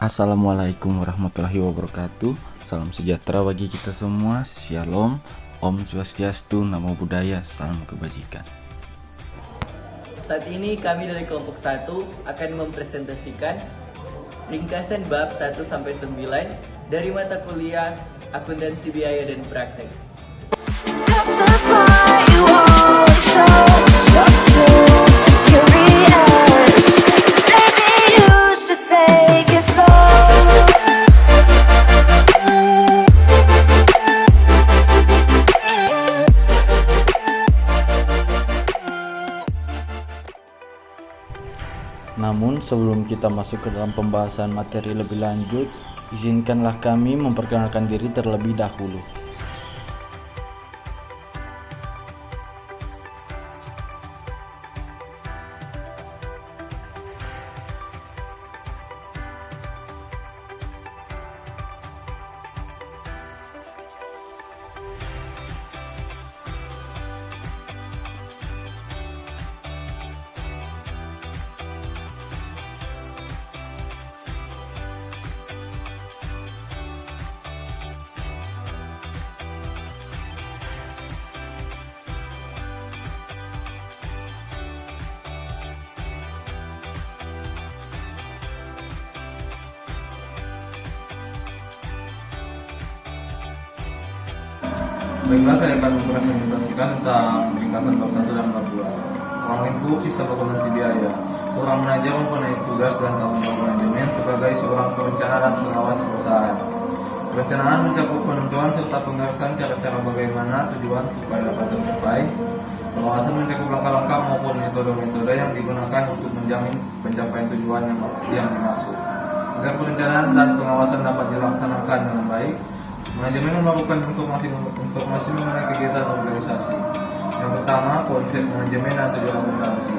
Assalamualaikum warahmatullahi wabarakatuh. Salam sejahtera bagi kita semua. Shalom, Om Swastiastu, Namo Buddhaya, salam kebajikan. Saat ini kami dari kelompok 1 akan mempresentasikan ringkasan bab 1-9 dari mata kuliah Akuntansi Biaya dan Praktek. Namun sebelum kita masuk ke dalam pembahasan materi lebih lanjut, izinkanlah kami memperkenalkan diri terlebih dahulu. Baiklah, saya akan mempresentasikan tentang ringkasan bab 1 dan bab 2. Ruang lingkup sistem akuntansi biaya. Seorang manajer mempunyai tugas dan tanggung jawab manajemen sebagai seorang perencana dan pengawas perusahaan. Perencanaan mencakup penentuan serta penggarasan cara-cara bagaimana tujuan supaya dapat tercapai. Pengawasan mencakup langkah-langkah maupun metode-metode yang digunakan untuk menjamin pencapaian tujuan yang dimaksud. Agar perencanaan dan pengawasan dapat dilaksanakan dengan baik, manajemen melakukan informasi mengenai kegiatan organisasi. Yang pertama, konsep manajemen dan tujuan akuntansi.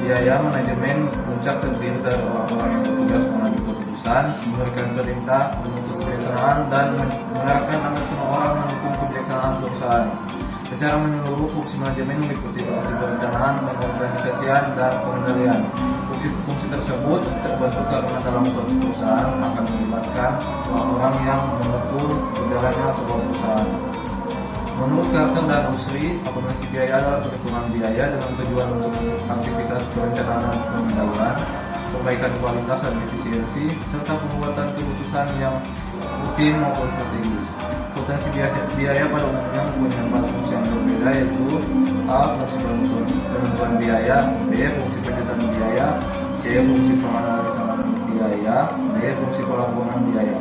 Biaya manajemen puncak terdiri dari orang-orang yang bertugas mengambil keputusan, memberikan perintah, menuntut kebijaksanaan, dan mengarahkan agar semua orang mendukung kebijaksanaan perusahaan. Secara menyeluruh, fungsi manajemen meliputi fungsi perencanaan, pengorganisasian, dan pengendalian. Fungsi tersebut terbentuk karena dalam suatu perusahaan akan melibatkan orang-orang yang mendukung berjalannya sebuah perusahaan. Menurut Carter dan Usri, akuntansi biaya adalah perhitungan biaya dengan tujuan untuk aktivitas perencanaan dan pengendalian, perbaikan kualitas dan efisiensi, serta pembuatan keputusan yang rutin maupun strategis. Akuntansi biaya pada umumnya mempunyai 4 fungsi yang berbeda, yaitu A. Fungsi penentuan biaya, B. Fungsi penjutaan biaya, C. Fungsi penganalisan biaya, D. Fungsi pelaporan biaya.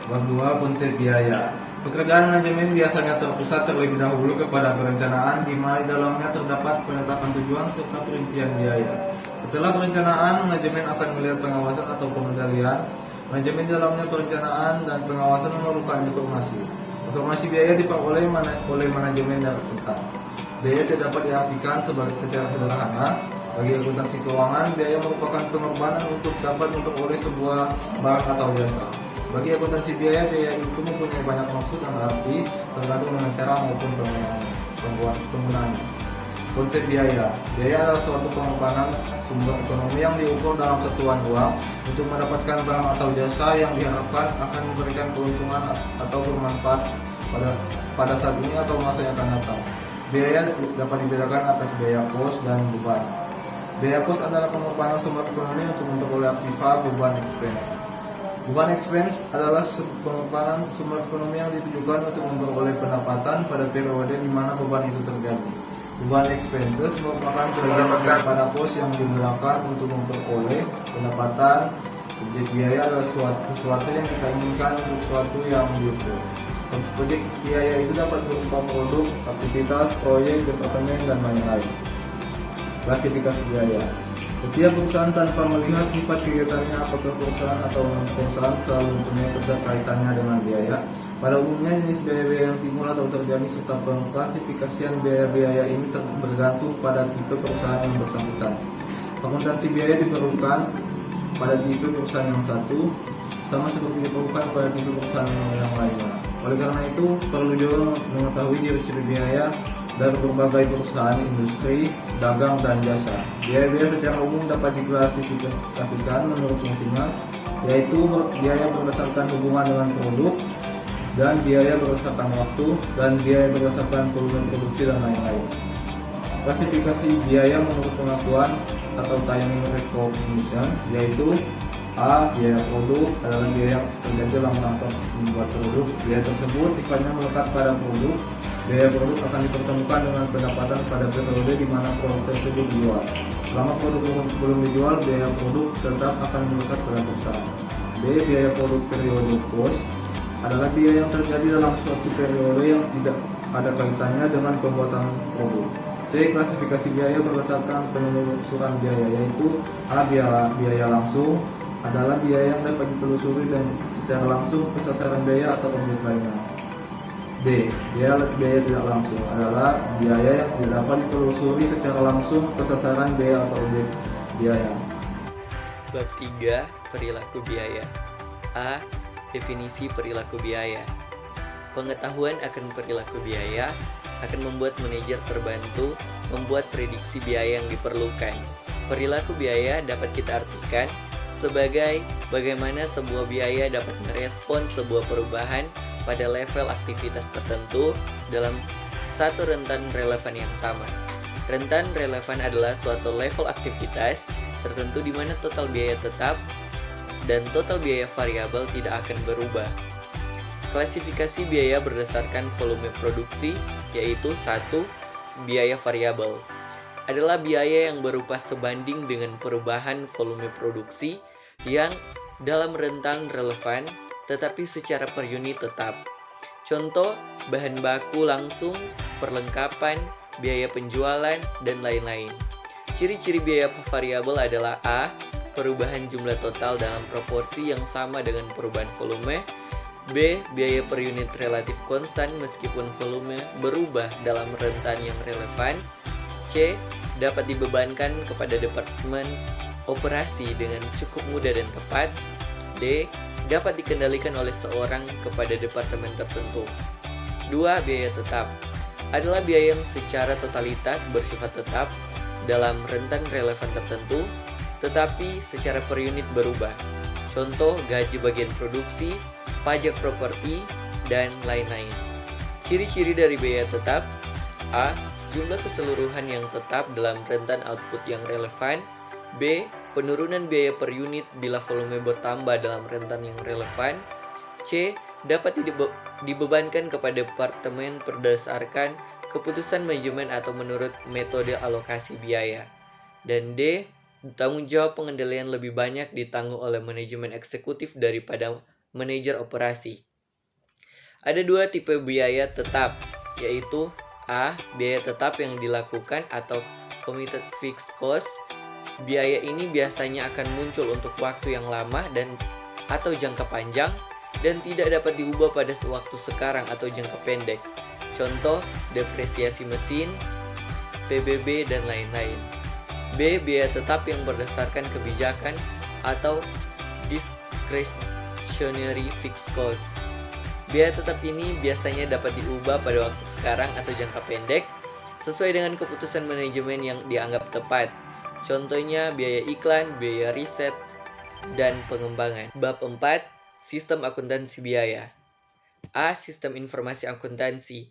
Bab 2. Konsep biaya. Pekerjaan manajemen biasanya terpusat terlebih dahulu kepada perencanaan, di mana di dalamnya terdapat penetapan tujuan serta perincian biaya. Setelah perencanaan, manajemen akan melihat pengawasan atau pengendalian. Manajemen di dalamnya perencanaan dan pengawasan memerlukan informasi. Informasi biaya diperoleh oleh manajemen dan akuntan. Biaya tidak dapat diartikan secara sederhana. Bagi akuntansi keuangan, biaya merupakan pengorbanan untuk dapat memperoleh sebuah barang atau jasa. Bagi akuntansi biaya itu mempunyai banyak maksud dan arti tergantung dengan cara maupun penggunaannya. Konsep biaya. Biaya adalah suatu pengorbanan sumber ekonomi yang diukur dalam satuan uang untuk mendapatkan barang atau jasa yang diharapkan akan memberikan keuntungan atau bermanfaat pada saat ini atau masa yang akan datang. Biaya dapat dibedakan atas biaya kos dan beban. Biaya kos adalah pengorbanan sumber ekonomi untuk memperoleh aktiva beban expense. Beban expense adalah pengorbanan sumber ekonomi yang ditujukan untuk memperoleh pendapatan pada periode di mana beban itu terjadi. Beban expenses merupakan bagian daripada pos yang digunakan untuk memperoleh pendapatan. Objek biaya adalah sesuatu yang kita inginkan untuk sesuatu yang diukur. Objek biaya itu dapat berupa produk, aktivitas, proyek, departemen, dan lain-lain. Klasifikasi biaya. Setiap perusahaan tanpa melihat sifat kegiatannya apakah perusahaan atau non-perusahaan selalu mempunyai keterkaitannya dengan biaya. Pada umumnya jenis biaya-biaya yang timbul atau terjadi serta pengklasifikasian biaya-biaya ini bergantung pada tipe perusahaan yang bersangkutan. Akuntansi biaya diperlukan pada tipe perusahaan yang satu, sama seperti diperlukan pada tipe perusahaan yang lainnya. Oleh karena itu, perlu juga mengetahui ciri-ciri biaya dari berbagai perusahaan industri, dagang, dan jasa. Biaya-biaya secara umum dapat diklasifikasikan menurut fungsinya, yaitu biaya berdasarkan hubungan dengan produk, dan biaya berdasarkan waktu, dan biaya berdasarkan volume produksi, dan lain-lain. Klasifikasi biaya menurut pengakuan atau timing recognition, yaitu A. Biaya produk adalah biaya yang terjadi dalam rangka membuat produk. Biaya tersebut sifatnya melekat pada produk. Biaya produk akan dipertemukan dengan pendapatan pada periode di mana produk tersebut dijual. Selama produk belum dijual, biaya produk tetap akan melekat pada perusahaan. B. Biaya produk periode cost adalah biaya yang terjadi dalam suatu periode yang tidak ada kaitannya dengan pembuatan produk. C. Klasifikasi biaya berdasarkan penelusuran biaya, yaitu A. Biaya langsung adalah biaya yang dapat ditelusuri dan secara langsung ke sasaran biaya atau objek lainnya. D. Biaya tidak langsung adalah biaya yang tidak dapat ditelusuri secara langsung ke sasaran biaya atau objek biaya. Bab 3. Perilaku biaya. A. Definisi perilaku biaya. Pengetahuan akan perilaku biaya akan membuat manajer terbantu membuat prediksi biaya yang diperlukan. Perilaku biaya dapat kita artikan sebagai bagaimana sebuah biaya dapat merespon sebuah perubahan pada level aktivitas tertentu dalam satu rentan relevan yang sama. Rentan relevan adalah suatu level aktivitas tertentu di mana total biaya tetap dan total biaya variabel tidak akan berubah. Klasifikasi biaya berdasarkan volume produksi, yaitu 1. Biaya variabel adalah biaya yang berupa sebanding dengan perubahan volume produksi yang dalam rentang relevan tetapi secara per unit tetap. Contoh, bahan baku langsung, perlengkapan, biaya penjualan, dan lain-lain. Ciri-ciri biaya variabel adalah A. Perubahan jumlah total dalam proporsi yang sama dengan perubahan volume. B. Biaya per unit relatif konstan meskipun volume berubah dalam rentan yang relevan. C. Dapat dibebankan kepada departemen operasi dengan cukup mudah dan tepat. D. Dapat dikendalikan oleh seorang kepada departemen tertentu. 2. Biaya tetap adalah biaya yang secara totalitas bersifat tetap dalam rentan relevan tertentu, tetapi secara per unit berubah. Contoh, gaji bagian produksi, pajak properti, dan lain-lain. Ciri-ciri dari biaya tetap: A. Jumlah keseluruhan yang tetap dalam rentan output yang relevan. B. Penurunan biaya per unit bila volume bertambah dalam rentan yang relevan. C. Dapat dibebankan kepada departemen berdasarkan keputusan manajemen atau menurut metode alokasi biaya. Dan D. Tanggung jawab pengendalian lebih banyak ditanggung oleh manajemen eksekutif daripada manajer operasi. Ada 2 tipe biaya tetap, yaitu A. Biaya tetap yang dilakukan atau committed fixed cost. Biaya ini biasanya akan muncul untuk waktu yang lama dan atau jangka panjang dan tidak dapat diubah pada waktu sekarang atau jangka pendek. Contoh, depresiasi mesin, PBB, dan lain-lain. B. Biaya tetap yang berdasarkan kebijakan atau discretionary fixed cost. Biaya tetap ini biasanya dapat diubah pada waktu sekarang atau jangka pendek sesuai dengan keputusan manajemen yang dianggap tepat. Contohnya biaya iklan, biaya riset, dan pengembangan. Bab 4. Sistem akuntansi biaya. A. Sistem informasi akuntansi.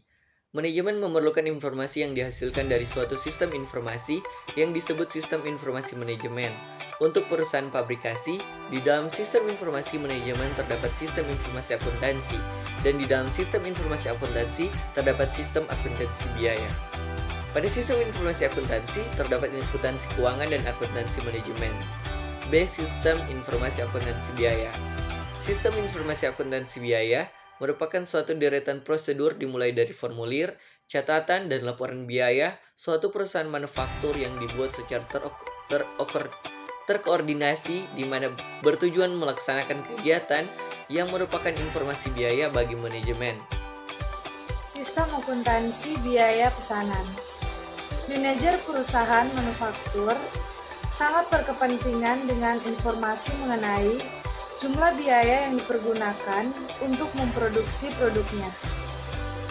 Manajemen memerlukan informasi yang dihasilkan dari suatu sistem informasi yang disebut sistem informasi manajemen. Untuk perusahaan pabrikasi, di dalam sistem informasi manajemen terdapat sistem informasi akuntansi, dan di dalam sistem informasi akuntansi terdapat sistem akuntansi biaya. Pada sistem informasi akuntansi terdapat akuntansi keuangan dan akuntansi manajemen. B. Sistem informasi akuntansi biaya. Sistem informasi akuntansi biaya merupakan suatu deretan prosedur dimulai dari formulir, catatan, dan laporan biaya suatu perusahaan manufaktur yang dibuat secara terkoordinasi di mana bertujuan melaksanakan kegiatan yang merupakan informasi biaya bagi manajemen. Sistem akuntansi biaya pesanan. Manajer perusahaan manufaktur sangat berkepentingan dengan informasi mengenai jumlah biaya yang dipergunakan untuk memproduksi produknya.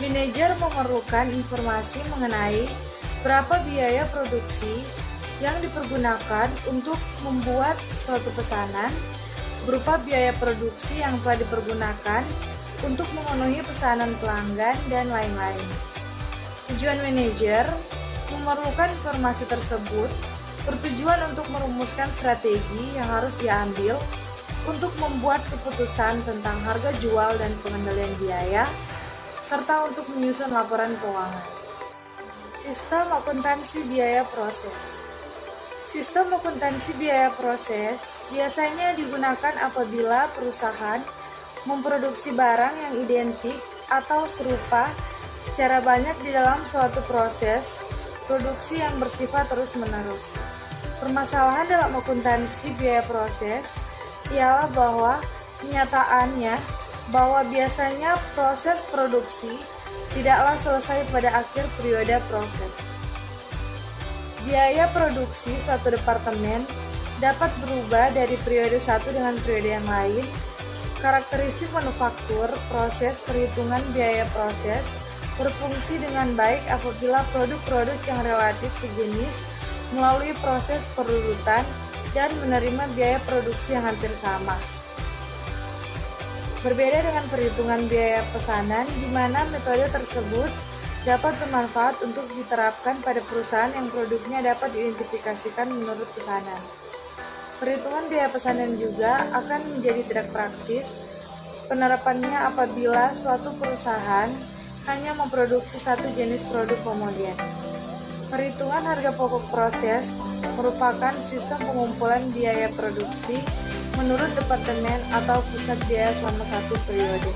Manajer memerlukan informasi mengenai berapa biaya produksi yang dipergunakan untuk membuat suatu pesanan, berupa biaya produksi yang telah dipergunakan untuk memenuhi pesanan pelanggan, dan lain-lain. Tujuan manajer memerlukan informasi tersebut bertujuan untuk merumuskan strategi yang harus diambil untuk membuat keputusan tentang harga jual dan pengendalian biaya, serta untuk menyusun laporan keuangan. Sistem akuntansi biaya proses. Sistem akuntansi biaya proses biasanya digunakan apabila perusahaan memproduksi barang yang identik atau serupa secara banyak di dalam suatu proses produksi yang bersifat terus-menerus. Permasalahan dalam akuntansi biaya proses ialah bahwa kenyataannya bahwa biasanya proses produksi tidaklah selesai pada akhir periode proses. Biaya produksi suatu departemen dapat berubah dari periode satu dengan periode yang lain. Karakteristik manufaktur proses perhitungan biaya proses berfungsi dengan baik apabila produk-produk yang relatif sejenis melalui proses perurutan dan menerima biaya produksi yang hampir sama. Berbeda dengan perhitungan biaya pesanan, di mana metode tersebut dapat bermanfaat untuk diterapkan pada perusahaan yang produknya dapat diidentifikasikan menurut pesanan. Perhitungan biaya pesanan juga akan menjadi tidak praktis penerapannya apabila suatu perusahaan hanya memproduksi satu jenis produk homogen. Perhitungan harga pokok proses merupakan sistem pengumpulan biaya produksi menurut departemen atau pusat biaya selama satu periode.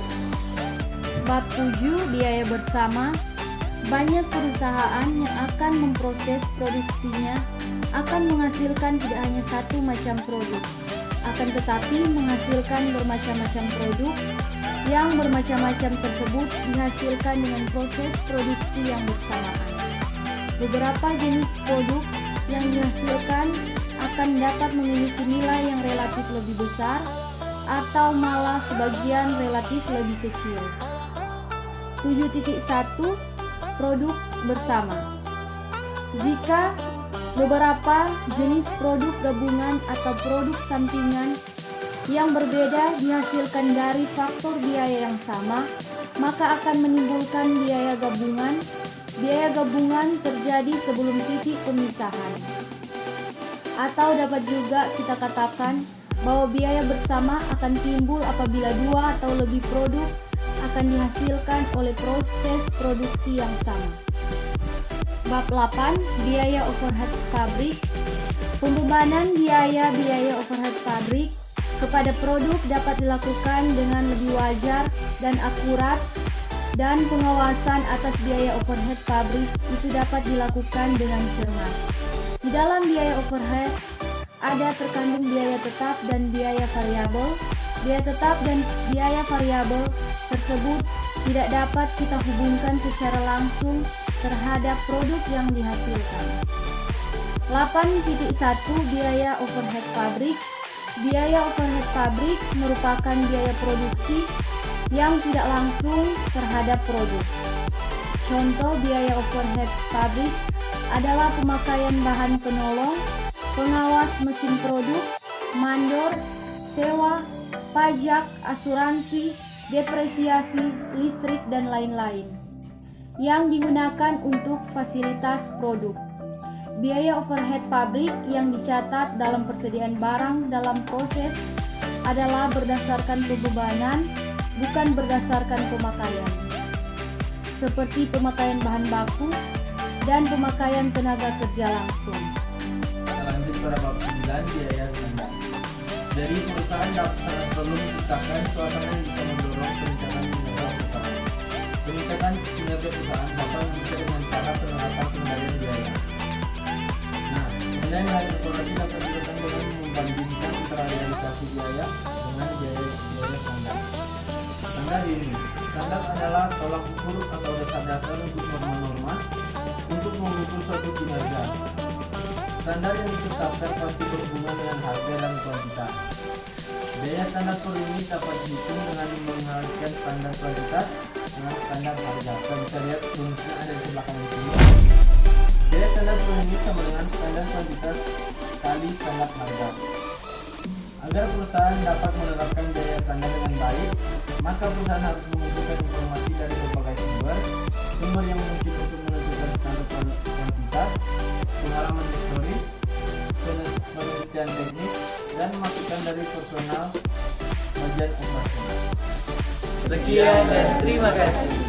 Bab 7 biaya bersama. Banyak perusahaan yang akan memproses produksinya akan menghasilkan tidak hanya satu macam produk, akan tetapi menghasilkan bermacam-macam produk. Yang bermacam-macam tersebut dihasilkan dengan proses produksi yang bersamaan. Beberapa jenis produk yang dihasilkan akan dapat memiliki nilai yang relatif lebih besar atau malah sebagian relatif lebih kecil. 7.1 Produk bersama. Jika beberapa jenis produk gabungan atau produk sampingan yang berbeda dihasilkan dari faktor biaya yang sama, maka akan menimbulkan biaya gabungan. Biaya gabungan terjadi sebelum titik pemisahan. Atau dapat juga kita katakan bahwa biaya bersama akan timbul apabila dua atau lebih produk akan dihasilkan oleh proses produksi yang sama. Bab 8 biaya overhead pabrik. Pembebanan biaya overhead pabrik kepada produk dapat dilakukan dengan lebih wajar dan akurat, dan pengawasan atas biaya overhead pabrik itu dapat dilakukan dengan cermat. Di dalam biaya overhead ada terkandung biaya tetap dan biaya variabel. Biaya tetap dan biaya variabel tersebut tidak dapat kita hubungkan secara langsung terhadap produk yang dihasilkan. 8.1 Biaya overhead pabrik. Biaya overhead pabrik merupakan biaya produksi yang tidak langsung terhadap produk. Contoh biaya overhead pabrik adalah pemakaian bahan penolong, pengawas mesin produk, mandor, sewa, pajak, asuransi, depresiasi, listrik, dan lain-lain yang digunakan untuk fasilitas produk. Biaya overhead pabrik yang dicatat dalam persediaan barang dalam proses adalah berdasarkan pembebanan, bukan berdasarkan pemakaian, seperti pemakaian bahan baku dan pemakaian tenaga kerja langsung. Lanjut pada bab 9 biaya standar. Jadi perusahaan sangat perlu menciptakan suasana yang bisa mendorong peningkatan kinerja perusahaan. Peningkatan kinerja perusahaan dapat diukur dengan cara penerapan pengendalian biaya. Pengendalian informasi dapat dilakukan dengan membandingkan antara realisasi biaya dengan biaya standar. Standar adalah tolak ukur atau dasar-dasar untuk norma-norma untuk mengukur suatu kinerja. Standar yang ditetapkan pasti berhubungan dengan harga dan kuantitas. Biaya standar per unit dapat dihitung dengan menggunakan menentukan standar kualitas dengan standar harga. Kita bisa lihat rumusnya ada di sebelah kanan sini. Biaya standar per unit sama dengan standar kualitas kali standar harga. Agar perusahaan dapat menerapkan biaya standar dengan baik, maka perusahaan harus mengumpulkan informasi dari berbagai sumber yang mungkin untuk menentukan standar kualitas, pengalaman historis, penelitian teknis, dan masukan dari personal bagian operasional. Sekian dan terima kasih.